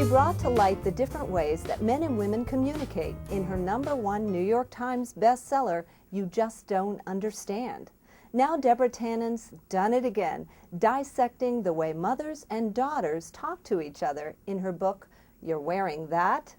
brought to light the different ways that men and women communicate in her #1 New York Times bestseller, You Just Don't Understand. Now Deborah Tannen's done it again, dissecting the way mothers and daughters talk to each other in her book, You're Wearing That?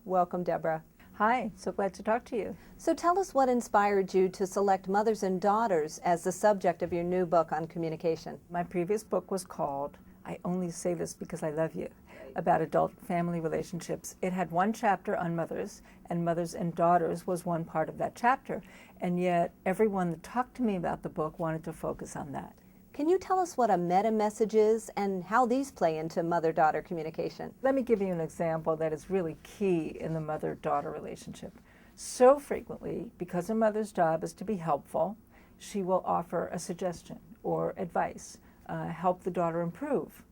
Welcome, Deborah. Hi, so glad to talk to you. So tell us what inspired you to select mothers and daughters as the subject of your new book on communication. My previous book was called I Only Say This Because I Love You, about adult family relationships. It had one chapter on mothers, and mothers and daughters was one part of that chapter. And yet everyone that talked to me about the book wanted to focus on that. Can you tell us what a meta-message is and how these play into mother-daughter communication? Let me give you an example that is really key in the mother-daughter relationship. So frequently, because a mother's job is to be helpful, she will offer a suggestion or advice, help the daughter improve,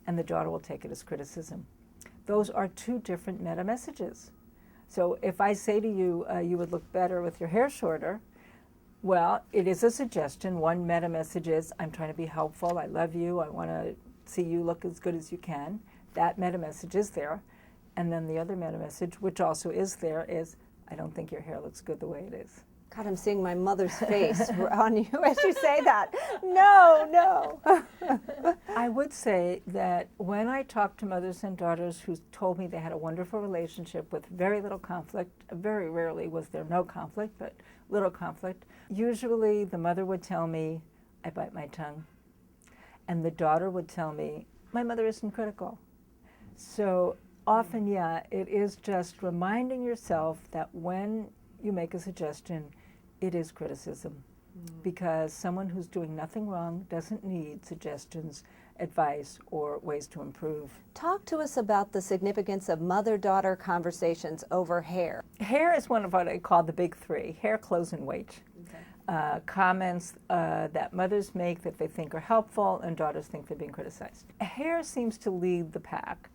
and the daughter will take it as criticism. Those are two different meta-messages. So if I say to you, you would look better with your hair shorter, well, it is a suggestion. One meta-message is, I'm trying to be helpful, I love you, I want to see you look as good as you can. That meta-message is there. And then the other meta-message, which also is there, is, I don't think your hair looks good the way it is. God, I'm seeing my mother's face on you as you say that. No. I would say that when I talk to mothers and daughters who told me they had a wonderful relationship with very little conflict, very rarely was there no conflict, but little conflict, usually the mother would tell me, I bite my tongue. And the daughter would tell me, my mother isn't critical. So often, yeah, it is just reminding yourself that when you make a suggestion, it is criticism, because someone who's doing nothing wrong doesn't need suggestions, advice, or ways to improve. Talk to us about the significance of mother-daughter conversations over hair. Hair is one of what I call the big three: hair, clothes, and weight. Okay. Comments that mothers make that they think are helpful and daughters think they're being criticized. Hair seems to lead the pack.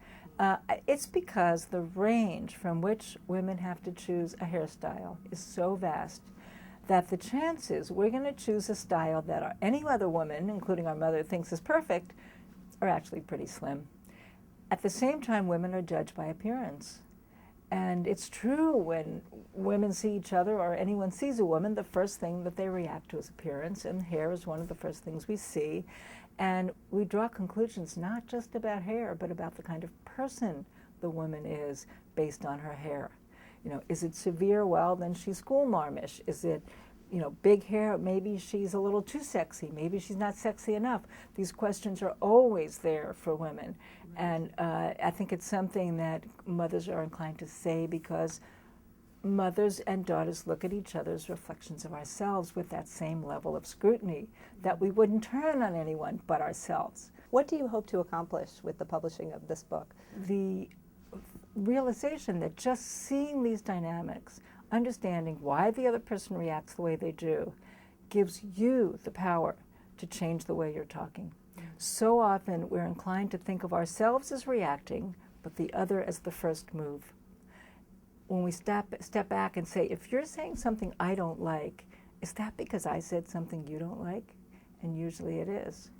It's because the range from which women have to choose a hairstyle is so vast that the chances we're going to choose a style that any other woman, including our mother, thinks is perfect are actually pretty slim. At the same time, women are judged by appearance. And it's true, when women see each other or anyone sees a woman, the first thing that they react to is appearance, and hair is one of the first things we see. And we draw conclusions not just about hair, but about the kind of person the woman is based on her hair. You know, is it severe? Well, then she's schoolmarmish. Is it, big hair? Maybe she's a little too sexy. Maybe she's not sexy enough. These questions are always there for women. And I think it's something that mothers are inclined to say, because mothers and daughters look at each other as reflections of ourselves with that same level of scrutiny that we wouldn't turn on anyone but ourselves. What do you hope to accomplish with the publishing of this book? The realization that just seeing these dynamics, understanding why the other person reacts the way they do, gives you the power to change the way you're talking. So often we're inclined to think of ourselves as reacting, but the other as the first move. When we step back and say, if you're saying something I don't like, is that because I said something you don't like? And usually it is.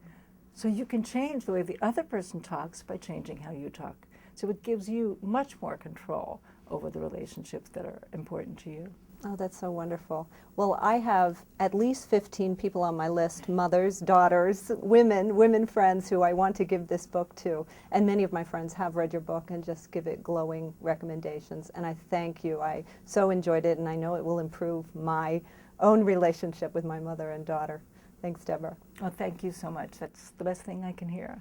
So you can change the way the other person talks by changing how you talk. So it gives you much more control over the relationships that are important to you. Oh, that's so wonderful. Well, I have at least 15 people on my list, mothers, daughters, women friends who I want to give this book to. And many of my friends have read your book and just give it glowing recommendations. And I thank you. I so enjoyed it, and I know it will improve my own relationship with my mother and daughter. Thanks, Deborah. Oh, thank you so much. That's the best thing I can hear.